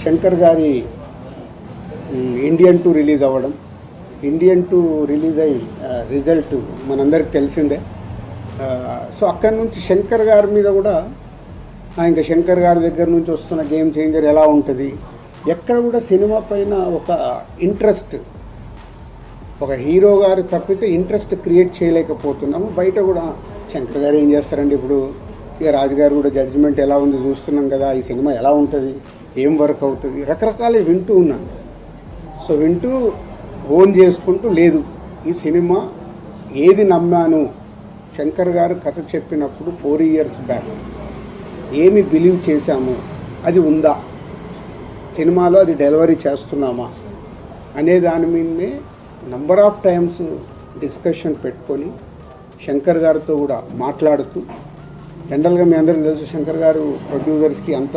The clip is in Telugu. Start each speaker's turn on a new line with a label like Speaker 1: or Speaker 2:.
Speaker 1: శంకర్ గారి ఇండియన్ 2 రిలీజ్ అవ్వడం, ఇండియన్ 2 రిలీజ్ అయ్యి రిజల్ట్ మనందరికి తెలిసిందే. సో అక్కడి నుంచి శంకర్ గారి మీద కూడా ఇంకా శంకర్ గారి దగ్గర నుంచి వస్తున్న గేమ్ చేంజర్ ఎలా ఉంటుంది, ఎక్కడ కూడా సినిమా పైన ఒక ఇంట్రెస్ట్, ఒక హీరో గారు తప్పితే ఇంట్రెస్ట్ క్రియేట్ చేయలేకపోతున్నాము. బయట కూడా శంకర్ గారు ఏం చేస్తారండి, ఇప్పుడు ఇక రాజుగారు కూడా జడ్జిమెంట్ ఎలా ఉంది చూస్తున్నాం కదా, ఈ సినిమా ఎలా ఉంటుంది, ఏం వర్క్ అవుతుంది, రకరకాలు వింటూ ఉన్నాను. సో వింటూ ఓన్ చేసుకుంటూ లేదు ఈ సినిమా ఏది నమ్మాను, శంకర్ గారు కథ చెప్పినప్పుడు 4 years బ్యాక్ ఏమి బిలీవ్ చేశాము అది ఉందా, సినిమాలో అది డెలివరీ చేస్తున్నామా అనే దాని మీదనే నంబర్ ఆఫ్ టైమ్స్ డిస్కషన్ పెట్టుకొని శంకర్ గారితో కూడా మాట్లాడుతూ, జనరల్గా మీ అందరికీ తెలుసు శంకర్ గారు ప్రొడ్యూసర్స్కి అంత